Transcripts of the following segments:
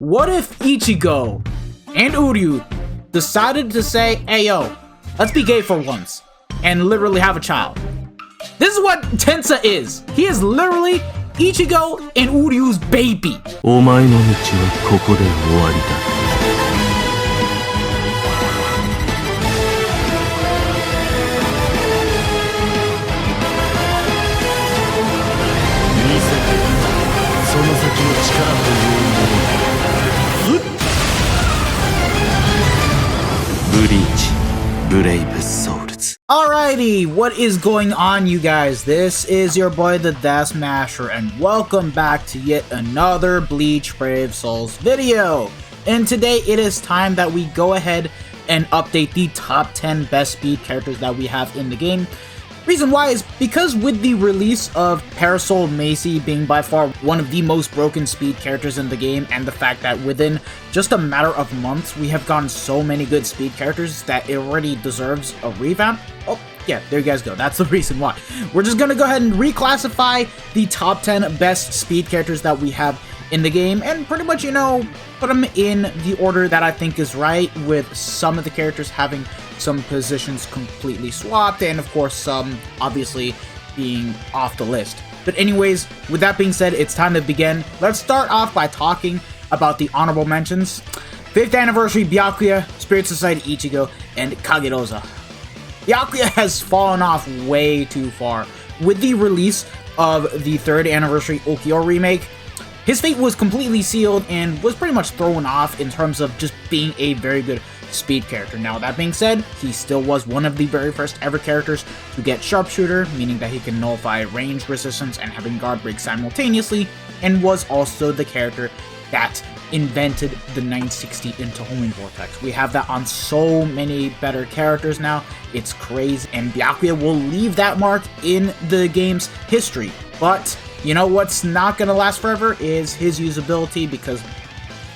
What if Ichigo and Uryu decided to say, hey yo, let's be gay for once, and literally have a child? This is what Tensa is. He is literally Ichigo and Uryu's baby. お前の道はここで終わりだ。その先の力というもの。Bleach, Brave Souls. Alrighty, what is going on, you guys? This is your boy the Death Smasher, and welcome back to yet another Bleach Brave Souls video. And today it is time that we go ahead and update the top 10 best speed characters that we have in the game. Reason why is because with the release of Parasol Macy being by far one of the most broken speed characters in the game, and the fact that within just a matter of months we have gotten so many good speed characters that it already deserves a revamp. Oh yeah, there you guys go, that's the reason why. We're just gonna go ahead and reclassify the top 10 best speed characters that we have in the game, and pretty much, you know, put them in the order that I think is right, with some of the characters having some positions completely swapped, and of course some obviously being off the list. But anyways, with that being said, it's time to begin. Let's start off by talking about the honorable mentions. 5th anniversary Byakuya, Spirit Society Ichigo, and Kagerosa. Byakuya has fallen off way too far. With the release of the 3rd anniversary Okyo remake, his fate was completely sealed and was pretty much thrown off in terms of just being a very good speed character. Now, that being said, he still was one of the very first ever characters to get Sharpshooter, meaning that he can nullify range resistance and having guard break simultaneously, and was also the character that invented the 960 into homing vortex. We have that on so many better characters now, it's crazy, and Byakuya will leave that mark in the game's history. But you know what's not gonna last forever is his usability, because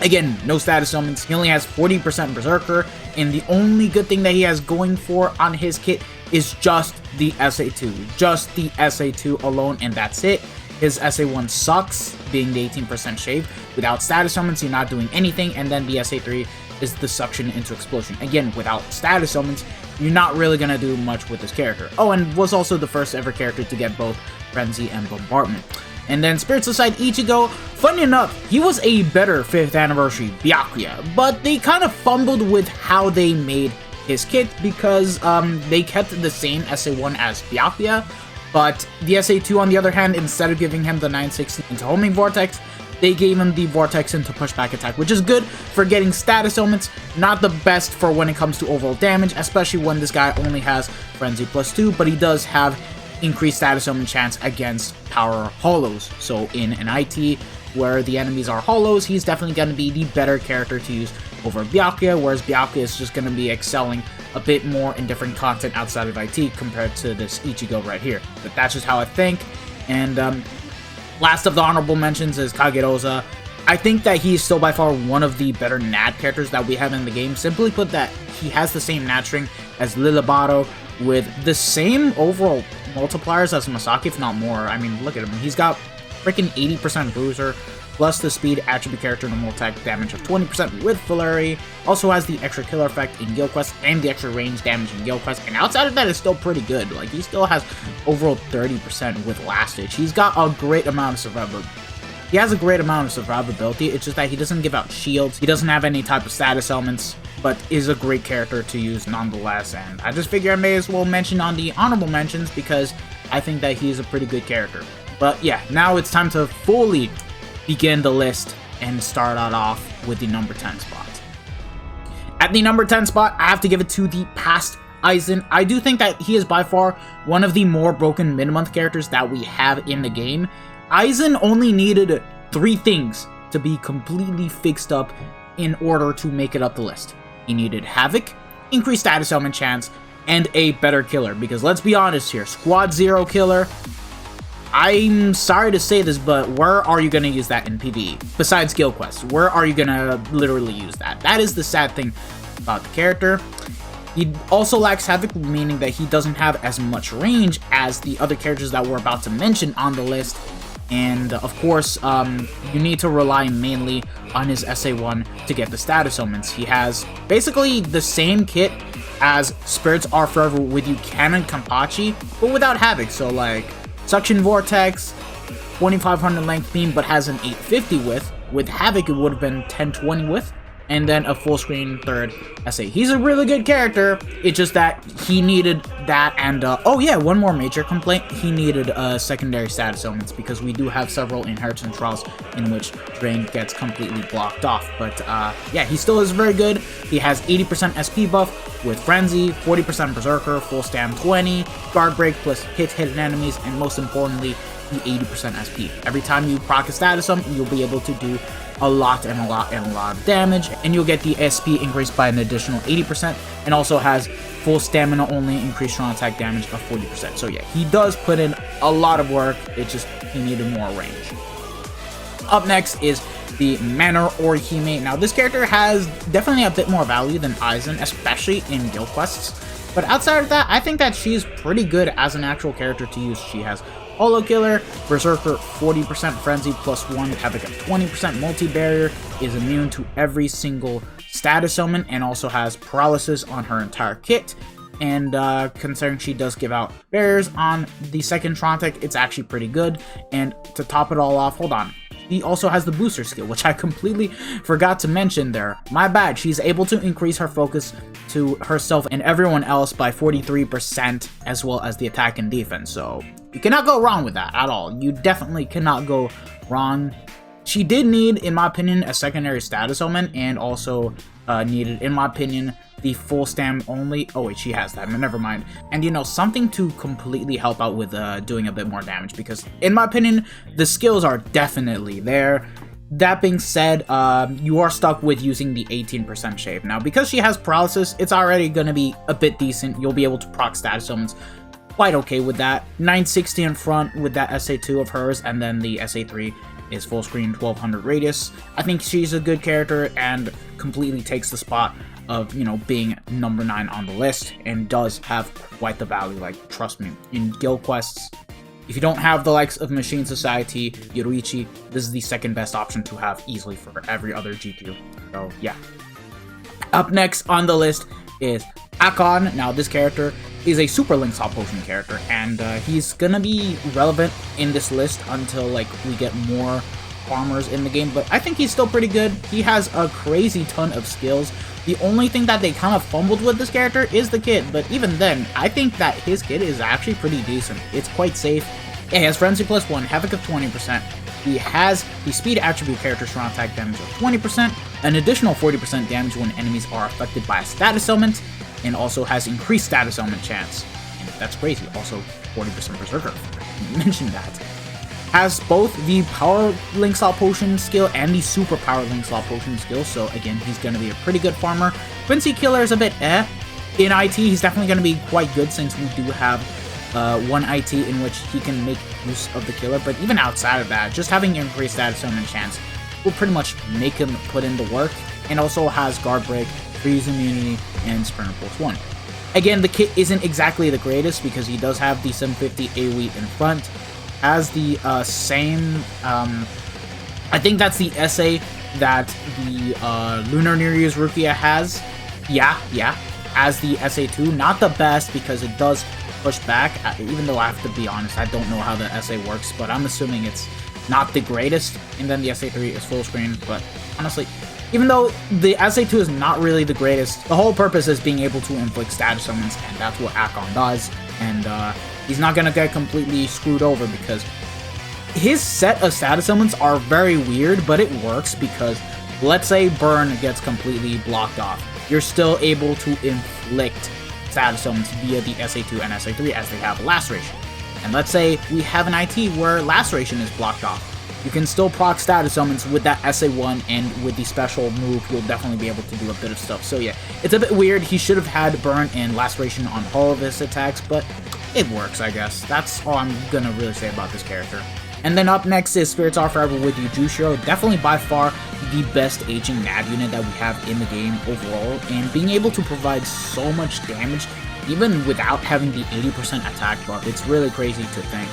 again, no status summons, he only has 40% Berserker, and the only good thing that he has going for on his kit is just the SA2. Just the SA2 alone, and that's it. His SA1 sucks, being the 18% shave. Without status summons, you're not doing anything, and then the SA3 is the suction into explosion. Again, without status summons, you're not really gonna do much with this character. Oh, and was also the first ever character to get both Frenzy and Bombardment. And then Spirit Society Ichigo, funny enough, he was a better 5th anniversary Byakuya, but they kind of fumbled with how they made his kit, because they kept the same SA1 as Byakuya, but the SA2 on the other hand, instead of giving him the 960 into homing vortex, they gave him the vortex into pushback attack, which is good for getting status elements, not the best for when it comes to overall damage, especially when this guy only has Frenzy +2, but he does have increased status element chance against power hollows. So in an IT where the enemies are hollows, he's definitely going to be the better character to use over Byakuya, whereas Byakuya is just going to be excelling a bit more in different content outside of IT compared to this Ichigo right here. But that's just how I think. And last of the honorable mentions is Kagerosa. I think that he's still by far one of the better Nat characters that we have in the game. Simply put, that he has the same Nat string as Lilibaro, with the same overall multipliers as Masaki, if not more. I mean, look at him. He's got freaking 80% bruiser, plus the speed attribute character normal attack damage of 20% with Flurry. Also has the extra killer effect in Guild Quest and the extra range damage in Guild Quest. And outside of that, it's still pretty good. Like, he still has overall 30% with Last Ditch. He's got a great amount of survivability. He has a great amount of survivability. It's just that he doesn't give out shields. He doesn't have any type of status elements, but is a great character to use nonetheless. And I just figure I may as well mention on the honorable mentions, because I think that he's a pretty good character. But yeah, now it's time to fully begin the list and start out off with the number 10 spot. At the number 10 spot, I have to give it to the past Aizen. I do think that he is by far one of the more broken mid-month characters that we have in the game. Aizen only needed 3 things to be completely fixed up in order to make it up the list. He needed Havoc, increased status element chance, and a better killer. Because let's be honest here, Squad 0 killer, I'm sorry to say this, but where are you going to use that in PvE? Besides Guild Quest, where are you going to literally use that? That is the sad thing about the character. He also lacks Havoc, meaning that he doesn't have as much range as the other characters that we're about to mention on the list. And of course, you need to rely mainly on his SA1 to get the status omens. He has basically the same kit as Spirits Are Forever with you Cannon Kampachi, but without Havoc. So like Suction Vortex, 2500 length beam, but has an 850 width. With Havoc, it would have been 1020 width. And then a full screen third SA. He's a really good character. It's just that he needed that, and oh yeah, one more major complaint. He needed secondary status omens because we do have several inheritance trials in which Drain gets completely blocked off. But yeah, he still is very good. He has 80% SP buff with Frenzy, 40% Berserker, full stam 20, Guard Break plus hit hidden enemies, and most importantly, the 80% SP. Every time you proc a status summon, you'll be able to do a lot of damage, and you'll get the SP increased by an additional 80%, and also has full stamina only, increased strong attack damage of 40%. So yeah, he does put in a lot of work. It's just he needed more range. Up next is the Manor Orihime. Now this character has definitely a bit more value than Aizen, especially in guild quests. But outside of that, I think that she's pretty good as an actual character to use. She has Holo Killer, Berserker 40% Frenzy plus 1, Havoc at 20%, Multi-Barrier, is immune to every single status omen, and also has Paralysis on her entire kit. And considering she does give out barriers on the second Trontic, it's actually pretty good. And to top it all off, hold on, he also has the booster skill, which I completely forgot to mention there. My bad. She's able to increase her focus to herself and everyone else by 43%, as well as the attack and defense. So you cannot go wrong with that at all. You definitely cannot go wrong. She did need, in my opinion, a secondary status omen, and also needed, in my opinion, the full stam only. Oh wait, she has that, never mind. And you know, something to completely help out with doing a bit more damage, because in my opinion, the skills are definitely there. That being said, you are stuck with using the 18% shave. Now, because she has paralysis, it's already going to be a bit decent. You'll be able to proc status omens quite okay with that. 960 in front with that SA2 of hers, and then the SA3 is full screen 1200 radius. I think she's a good character and completely takes the spot of, you know, being number 9 on the list, and does have quite the value. Like, trust me, in guild quests, if you don't have the likes of Machine Society, Yoruichi, this is the second best option to have easily for every other GQ. So yeah. Up next on the list is Akon. Now this character is a Super Link Saw Potion character, and he's gonna be relevant in this list until like we get more farmers in the game, but I think he's still pretty good. He has a crazy ton of skills. The only thing that they kind of fumbled with this character is the kit, but even then, I think that his kit is actually pretty decent. It's quite safe. It has Frenzy plus 1, Havoc of 20%. He has the Speed attribute character strong attack damage of 20%, an additional 40% damage when enemies are affected by a status element, and also has increased status element chance. And that's crazy. Also, 40% Berserker. I mentioned that. Has both the Power Link Saw Potion skill and the Super Power Link Saw Potion skill, so again, he's going to be a pretty good farmer. Quincy Killer is a bit eh. In IT, he's definitely going to be quite good since we do have one IT in which he can make use of the killer, but even outside of that, just having increased status element chance will pretty much make him put in the work, and also has Guard Break, Freeze Immunity, and Sprinter Pulse 1. Again, the kit isn't exactly the greatest because he does have the 750 AoE in front, has the same, I think that's the SA that the Lunar Nereus Rukia has. Yeah, as the SA2. Not the best because it does push back, even though I have to be honest, I don't know how the SA works, but I'm assuming it's not the greatest. And then the SA3 is full screen, but honestly, even though the SA2 is not really the greatest, the whole purpose is being able to inflict status summons, and that's what Akon does. And he's not gonna get completely screwed over because his set of status summons are very weird, but it works because let's say Burn gets completely blocked off. You're still able to inflict status summons via the SA2 and SA3 as they have Laceration. And let's say we have an IT where Laceration is blocked off. You can still proc status summons with that SA1, and with the special move, you'll definitely be able to do a bit of stuff. So yeah, it's a bit weird. He should have had Burn and Laceration on all of his attacks, but it works, I guess. That's all I'm gonna really say about this character. And then up next is Spirits Are Forever with you, Jushiro. Definitely by far the best aging nav unit that we have in the game overall, and being able to provide so much damage even without having the 80% attack buff, it's really crazy to think.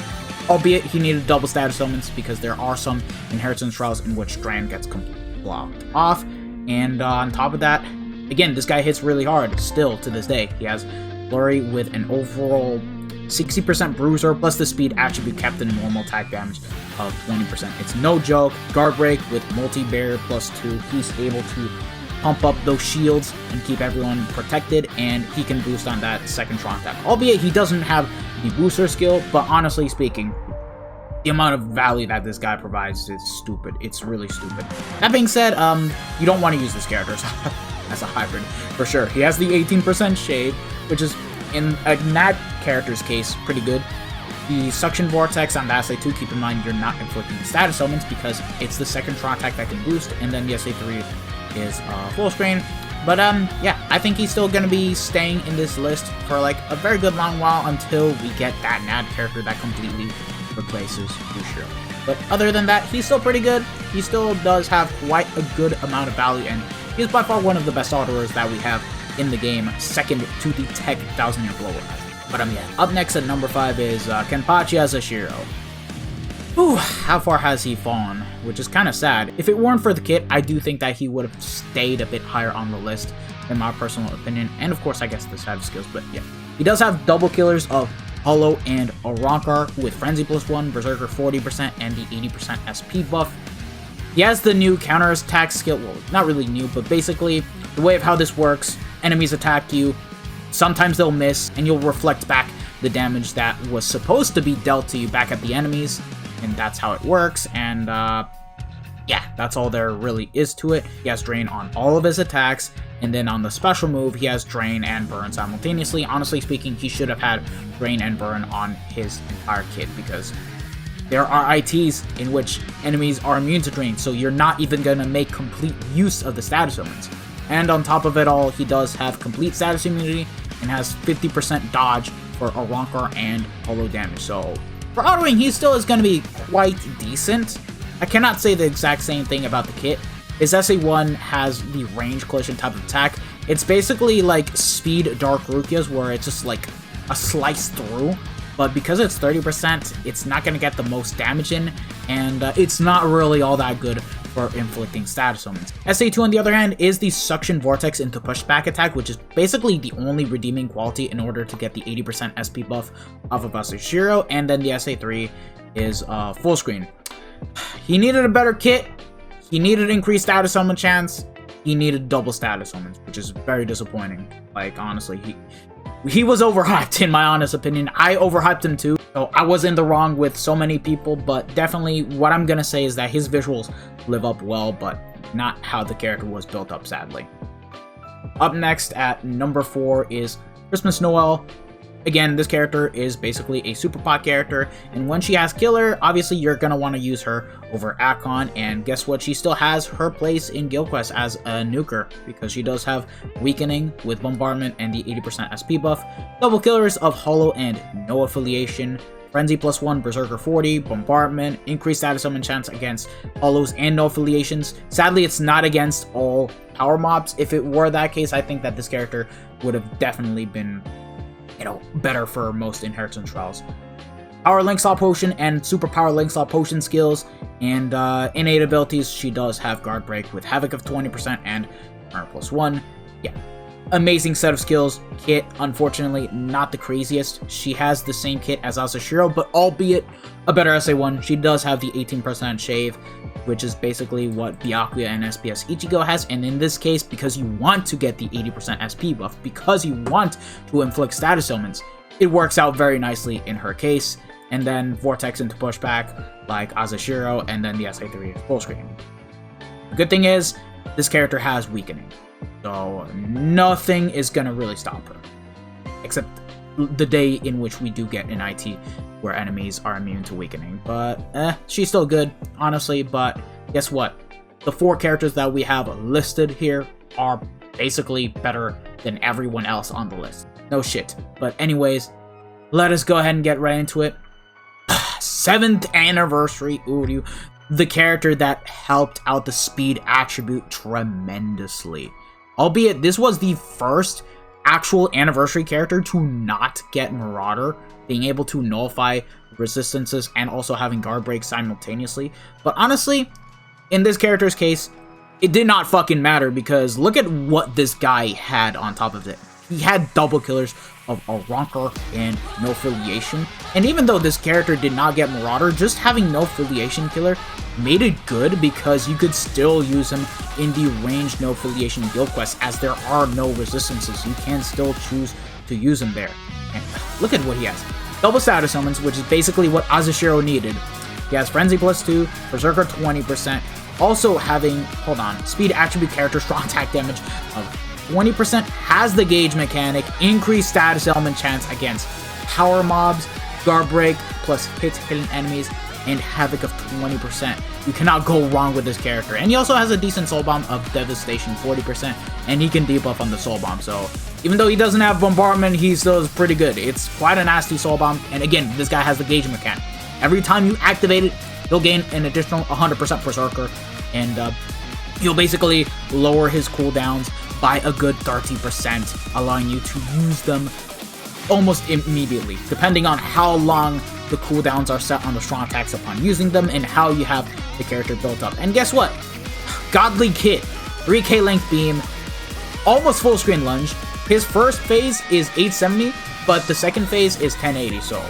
albeit he needed double status elements because there are some inheritance trials in which Drain gets completely blocked off. And on top of that, again, this guy hits really hard still to this day. He has Flurry with an overall 60% bruiser plus the speed attribute kept in normal attack damage of 20%. It's no joke. Guard Break with multi-barrier +2. He's able to pump up those shields and keep everyone protected, and he can boost on that second strong attack. Albeit he doesn't have the booster skill, but honestly speaking, the amount of value that this guy provides is stupid. It's really stupid. That being said, you don't want to use this character as a hybrid for sure. He has the 18% shade, which is in that character's case pretty good. The Suction Vortex on the SA2, keep in mind you're not inflicting status elements because it's the second strong attack that can boost, and then the SA3 is full screen. But yeah, I think he's still gonna be staying in this list for like a very good long while until we get that NAD character that completely replaces Bushiro. But other than that, he's still pretty good. He still does have quite a good amount of value, and he's by far one of the best autorers that we have in the game, second to the Tech 1000-year blower. But yeah, up next at number 5 is Kenpachi Asashiro. Whew, how far has he fallen? Which is kind of sad. If it weren't for the kit, I do think that he would have stayed a bit higher on the list, in my personal opinion. And of course, I guess the side skills, but yeah. He does have double killers of Hollow and Arankar with Frenzy +1, Berserker 40%, and the 80% SP buff. He has the new counter attack skill, well, not really new, but basically, the way of how this works, enemies attack you, sometimes they'll miss, and you'll reflect back the damage that was supposed to be dealt to you back at the enemies, and that's how it works, and yeah, that's all there really is to it. He has Drain on all of his attacks, and then on the special move, he has Drain and Burn simultaneously. Honestly speaking, he should have had Drain and Burn on his entire kit, because there are ITs in which enemies are immune to Drain, so you're not even going to make complete use of the status elements. And on top of it all, he does have complete status immunity and has 50% dodge for Arankar and Hollow damage. So for autoing, he still is going to be quite decent. I cannot say the exact same thing about the kit. His SA1 has the range collision type of attack. It's basically like Speed Dark Rukia's, where it's just like a slice through. But because it's 30%, it's not going to get the most damage in, and it's not really all that good for inflicting status elements. SA2, on the other hand, is the Suction Vortex into Pushback attack, which is basically the only redeeming quality in order to get the 80% SP buff off of Asashiro, and then the SA3 is full screen. He needed a better kit, he needed increased status element chance, he needed double status elements, which is very disappointing. Like, honestly, he was overhyped, in my honest opinion. I overhyped him too, so I was in the wrong with so many people, but definitely what I'm gonna say is that his visuals live up well, but not how the character was built up, sadly. Up next at number 4 is Christmas Noel. Again, this character is basically a super pot character, and when she has Killer, obviously you're going to want to use her over Akon, and guess what? She still has her place in Guild Quest as a nuker, because she does have Weakening with Bombardment and the 80% SP buff, double killers of Hollow and no affiliation, Frenzy +1, Berserker 40, Bombardment, increased status summon chance against Hollows and no affiliations. Sadly, it's not against all power mobs. If it were that case, I think that this character would have definitely been, you know, better for most inheritance trials. Power Link Slot Potion and Super Power Link Slot Potion skills, and innate abilities, she does have Guard Break with Havoc of 20% and Armor +1. Yeah, amazing set of skills. Kit, unfortunately, not the craziest. She has the same kit as Asashiro, but albeit a better SA1. She does have the 18% shave, which is basically what Byakuya and SPS Ichigo has, and in this case, because you want to get the 80% SP buff, because you want to inflict status elements, it works out very nicely in her case. And then Vortex into Pushback, like Asashiro, and then the SA3 is full screen. The good thing is, this character has Weakening, so nothing is gonna really stop her, except the day in which we do get an IT where enemies are immune to Weakening. But she's still good, honestly. But guess what? The 4 characters that we have listed here are basically better than everyone else on the list. No shit. But anyways, let us go ahead and get right into it. 7th anniversary Uryu, the character that helped out the speed attribute tremendously. Albeit this was the first actual anniversary character to not get Marauder, being able to nullify resistances and also having guard break simultaneously. But honestly, in this character's case, it did not fucking matter because look at what this guy had on top of it. He had double killers of a Ronker and no affiliation. And even though this character did not get Marauder, just having no affiliation killer made it good because you could still use him in the ranged no affiliation guild quests as there are no resistances. You can still choose to use him there. And look at what he has. Double status summons, which is basically what Azushiro needed. He has Frenzy +2, Berserker 20%, also having, speed attribute character strong attack damage of 20%, has the gauge mechanic, increased status element chance against power mobs, guard break, plus hits hitting enemies, and havoc of 20%. You cannot go wrong with this character. And he also has a decent soul bomb of devastation 40%, and he can debuff on the soul bomb. So even though he doesn't have bombardment, he still is pretty good. It's quite a nasty soul bomb. And again, this guy has the gauge mechanic. Every time you activate it, he'll gain an additional 100% Berserker, and you'll basically lower his cooldowns by a good 30%, allowing you to use them almost immediately, depending on how long the cooldowns are set on the strong attacks upon using them and how you have the character built up. And guess what? Godly Kit, 3k length beam, almost full screen lunge. His first phase is 870, but the second phase is 1080, so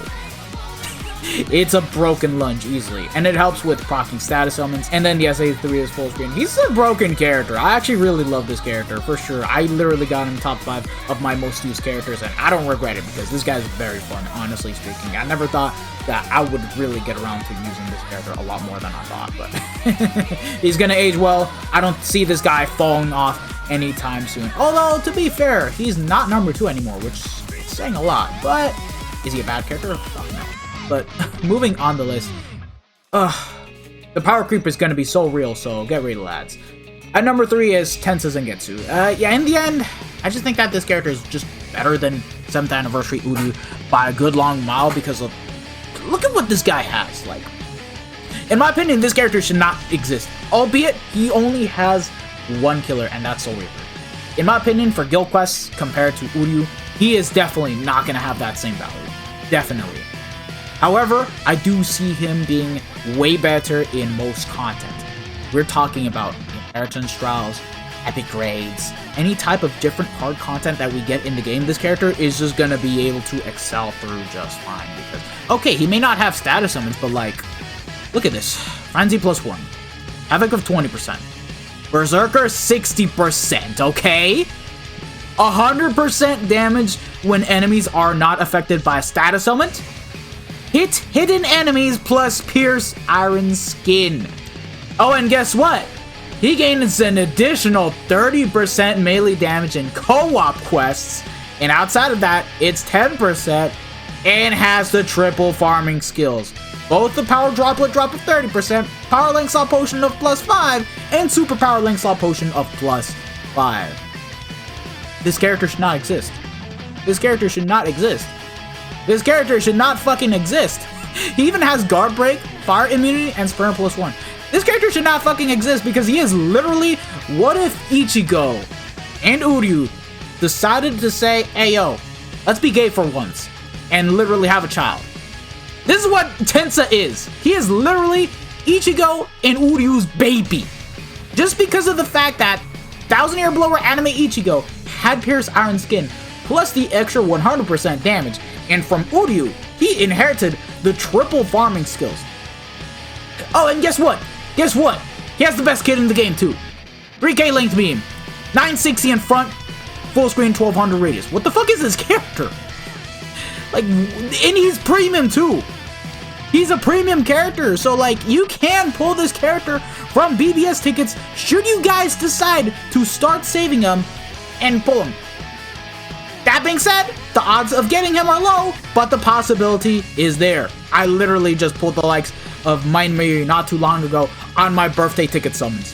it's a broken lunge easily, and it helps with proccing status elements. And then the SA3 is full screen. He's a broken character. I actually really love this character for sure. I literally got him top 5 of my most used characters, and I don't regret it because this guy's very fun, honestly speaking. I never thought that I would really get around to using this character a lot more than I thought, but he's gonna age well. I don't see this guy falling off anytime soon. Although, to be fair, he's not number 2 anymore, which is saying a lot, but is he a bad character? Fuck no. But moving on the list, the power creep is going to be so real, so get ready, lads. At number 3 is Tensa Zangetsu. Yeah, in the end, I just think that this character is just better than 7th Anniversary Uryu by a good long mile because of, look at what this guy has. Like, in my opinion, this character should not exist, albeit he only has 1 killer, and that's so weird. In my opinion, for guild quests compared to Uryu, he is definitely not going to have that same value. Definitely. However, I do see him being way better in most content. We're talking about inheritance trials, epic raids, any type of different hard content that we get in the game. This character is just gonna be able to excel through just fine because, okay, he may not have status summons, but like, look at this. Frenzy +1, Havoc of 20%, Berserker 60%, okay? 100% damage when enemies are not affected by a status element. Hit hidden enemies plus pierce iron skin. Oh, and guess what? He gains an additional 30% melee damage in co-op quests. And outside of that, it's 10% and has the triple farming skills. Both the power droplet drop of 30%, power link slot potion of +5, and super power link slot potion of +5. This character should not exist. This character should not exist. This character should not fucking exist. He even has guard break, fire immunity, and sprint +1. This character should not fucking exist because he is literally, what if Ichigo and Uryu decided to say, hey yo, let's be gay for once, and literally have a child. This is what Tensa is. He is literally Ichigo and Uryu's baby. Just because of the fact that 1000 Year Blower anime Ichigo had pierced iron skin, plus the extra 100% damage. And from Uryu, he inherited the triple farming skills. Oh, and guess what? Guess what? He has the best kit in the game too. 3k length beam, 960 in front, full screen 1200 radius. What the fuck is this character? Like, and he's premium too. He's a premium character, so like, you can pull this character from BBS tickets should you guys decide to start saving him and pull him. That being said, the odds of getting him are low, but the possibility is there. I literally just pulled the likes of Mind Mirror not too long ago on my birthday ticket summons.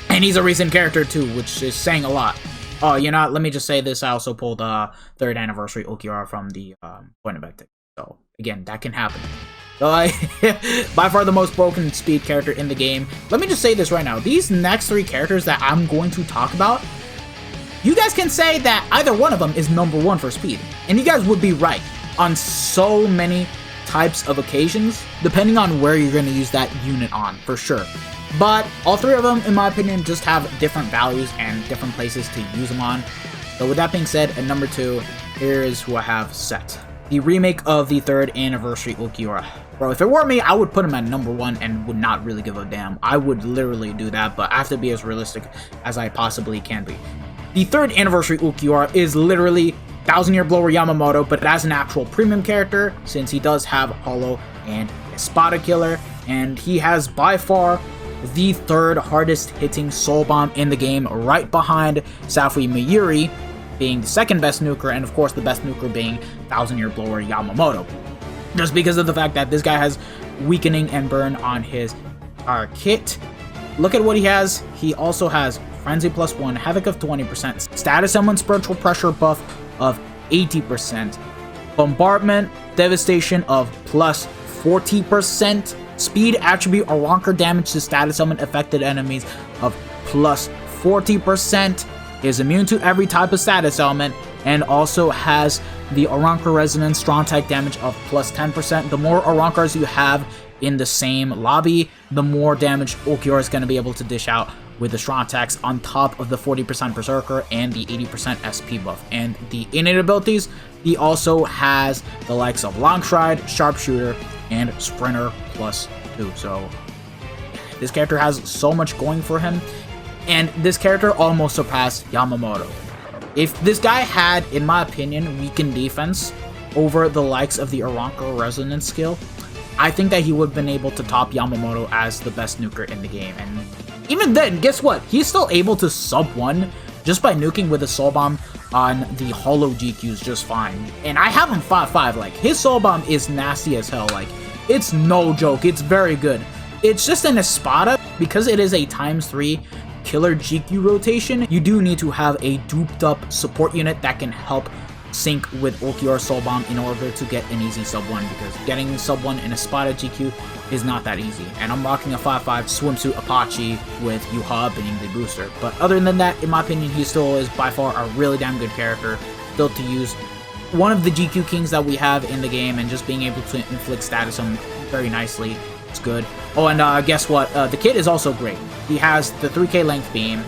And he's a recent character too, which is saying a lot. Oh, you know, let me just say this, I also pulled 3rd Anniversary Okiura from the point of view ticket. So, again, that can happen. So, by far the most broken speed character in the game. Let me just say this right now. These next 3 characters that I'm going to talk about, you guys can say that either one of them is number 1 for speed. And you guys would be right on so many types of occasions, depending on where you're going to use that unit on, for sure. But all three of them, in my opinion, just have different values and different places to use them on. So with that being said, at number 2, here's who I have set. The remake of the 3rd anniversary Ulquiorra. Bro, if it were me, I would put him at number 1 and would not really give a damn. I would literally do that, but I have to be as realistic as I possibly can be. The 3rd anniversary Ulquiorra is literally 1000-Year Blower Yamamoto, but as an actual premium character, since he does have Holo and Espada Killer, and he has by far the 3rd hardest hitting Soul Bomb in the game, right behind Safui Mayuri, being the 2nd best nuker, and of course the best nuker being 1000-Year Blower Yamamoto. Just because of the fact that this guy has weakening and burn on his kit. Look at what he has. He also has Frenzy +1, Havoc of 20%, Status Summon Spiritual Pressure buff of 80%, Bombardment, Devastation of +40%, Speed Attribute or Wonker damage to Status Summon affected enemies of +40%, is immune to every type of status element, and also has the Aranka Resonance strong type damage of +10%. The more Arankars you have in the same lobby, the more damage Ulquiorra is going to be able to dish out with the strong attacks on top of the 40% Berserker and the 80% SP buff. And the innate abilities, he also has the likes of Longstride, Sharpshooter, and Sprinter +2. So this character has so much going for him, and this character almost surpassed Yamamoto. If this guy had, in my opinion, weakened defense over the likes of the Aranka Resonance skill, I think that he would have been able to top Yamamoto as the best nuker in the game. And even then, guess what? He's still able to sub 1 just by nuking with a Soul Bomb on the Holo GQs just fine. And I have him 5-5. Like, his Soul Bomb is nasty as hell. Like, it's no joke. It's very good. It's just an Espada, because it is a ×3 killer GQ rotation, you do need to have a duped up support unit that can help sync with Ulquiorra Soul Bomb in order to get an easy sub 1, because getting sub 1 in a Espada GQ is not that easy. And I'm rocking a 5-5 swimsuit Apache with Yuha being the booster. But other than that, in my opinion, he still is by far a really damn good character, still to use. One of the GQ kings that we have in the game, and just being able to inflict status on very nicely. It's good. Oh, and guess what? The kit is also great. He has the 3k length beam.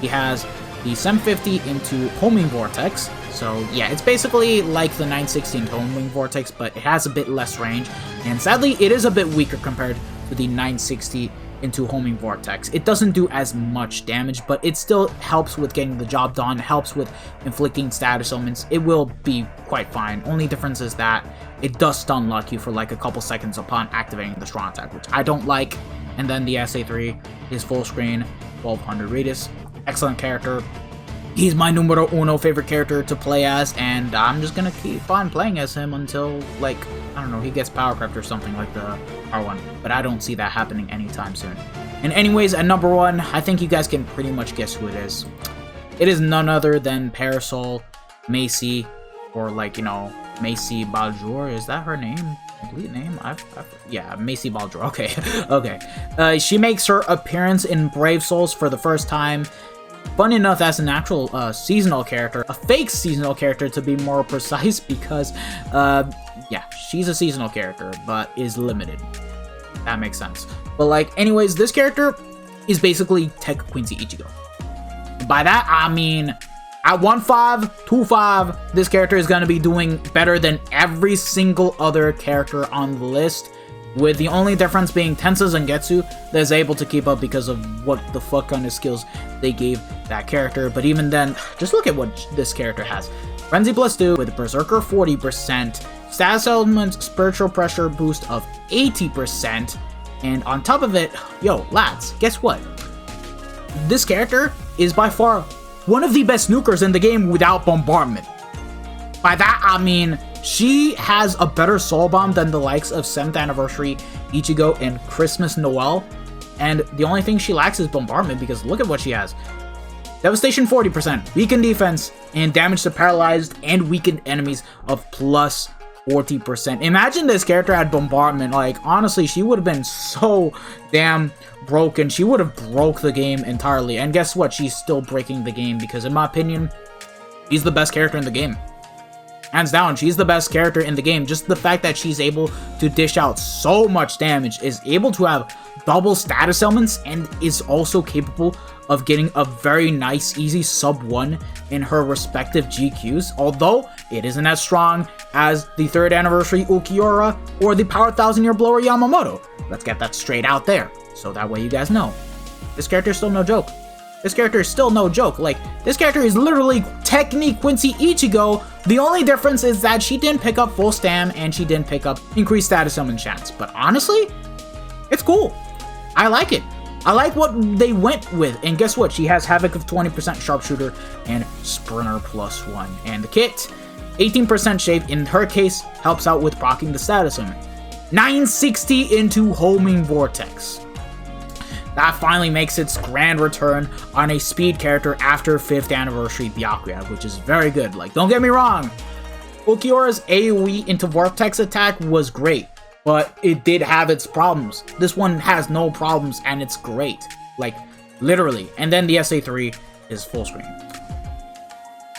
He has the 750 into Homing Vortex. So yeah, it's basically like the 916 Homing Vortex, but it has a bit less range. And sadly, it is a bit weaker compared to the 960 into Homing Vortex. It doesn't do as much damage, but it still helps with getting the job done, helps with inflicting status elements. It will be quite fine. Only difference is that it does stun lock you for like a couple seconds upon activating the strong attack, which I don't like. And then the SA3 is full screen, 1200 radius. Excellent character. He's my numero uno favorite character to play as, and I'm just gonna keep on playing as him until, like, I don't know, he gets power crept or something like the R1, but I don't see that happening anytime soon. And anyways, at number 1, I think you guys can pretty much guess who it is. It is none other than Parasol Macy, or like, you know, Macy Baljour. Is that her name? Complete name? Yeah, Macy Baljour. Okay, okay. She makes her appearance in Brave Souls for the first time. Fun enough, as an actual seasonal character, a fake seasonal character to be more precise, because, yeah, she's a seasonal character, but is limited. That makes sense. But, like, anyways, this character is basically Tech Quincy Ichigo. By that, I mean, at 1.5, 2.5, this character is going to be doing better than every single other character on the list, with the only difference being Tensa Zangetsu that is able to keep up because of what the fuck kind of skills they gave that character. But even then, just look at what this character has. Frenzy +2 with Berserker 40%, Status Element Spiritual Pressure boost of 80%, and on top of it, yo, lads, guess what? This character is by far one of the best nukers in the game without bombardment. By that, I mean, she has a better Soul Bomb than the likes of 7th Anniversary Ichigo and Christmas Noel, and the only thing she lacks is bombardment, because look at what she has. Devastation 40%, weakened defense, and damage to paralyzed and weakened enemies of +40%. Imagine this character had bombardment. Like, honestly, she would have been so damn broken. She would have broke the game entirely, and guess what? She's still breaking the game, because in my opinion, she's the best character in the game. Hands down, she's the best character in the game. Just the fact that she's able to dish out so much damage, is able to have double status elements, and is also capable of getting a very nice, easy sub 1 in her respective GQs, although it isn't as strong as the 3rd anniversary Ulquiorra or the Power 1000-Year Blower Yamamoto. Let's get that straight out there, so that way you guys know. This character is still no joke. This character is still no joke. Like, this character is literally Technique Quincy Ichigo. The only difference is that she didn't pick up full stam and she didn't pick up increased status element chance. But honestly, it's cool. I like it. I like what they went with. And guess what? She has Havoc of 20% Sharpshooter and Sprinter +1. And the kit, 18% Shape, in her case, helps out with proccing the status element. 960 into Homing Vortex. That finally makes its grand return on a speed character after 5th anniversary Byakuya, which is very good. Like, don't get me wrong, Ulquiorra's AoE into Vortex attack was great, but it did have its problems. This one has no problems, and it's great. Like, literally. And then the SA3 is full screen.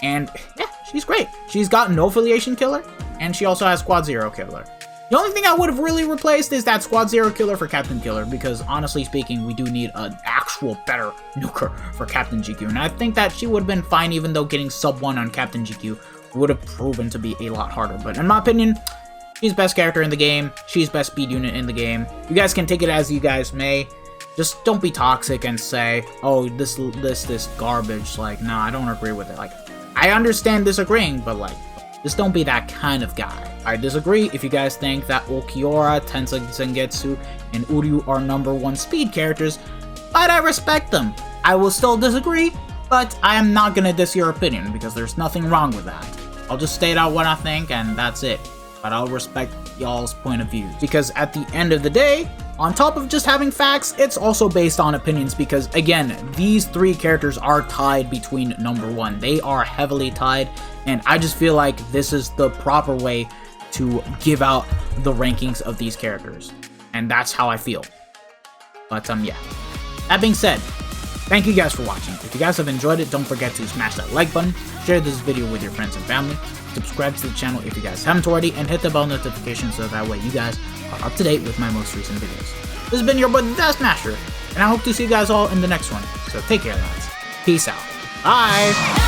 And, yeah, she's great. She's got no affiliation killer, and she also has Squad Zero killer. The only thing I would have really replaced is that Squad Zero killer for Captain Killer, because honestly speaking, we do need an actual better nuker for Captain GQ, and I think that she would have been fine, even though getting sub 1 on Captain GQ would have proven to be a lot harder. But in my opinion, she's best character in the game, she's best speed unit in the game. You guys can take it as you guys may. Just don't be toxic and say, oh, this garbage. Like, nah, I don't agree with it. Like, I understand disagreeing, but like, just don't be that kind of guy. I disagree if you guys think that Ulquiorra, Tensa Zangetsu, and Uryu are #1 speed characters, but I respect them. I will still disagree, but I am not gonna diss your opinion, because there's nothing wrong with that. I'll just state out what I think, and that's it. But I'll respect y'all's point of view, because at the end of the day, on top of just having facts, it's also based on opinions, because again, these 3 characters are tied between #1. They are heavily tied, and I just feel like this is the proper way to give out the rankings of these characters. And that's how I feel. But yeah. That being said, thank you guys for watching. If you guys have enjoyed it, don't forget to smash that like button, share this video with your friends and family, subscribe to the channel if you guys haven't already, and hit the bell notification so that way you guys are up to date with my most recent videos. This has been your boy, the Smasher, and I hope to see you guys all in the next one. So take care, lads. Peace out. Bye!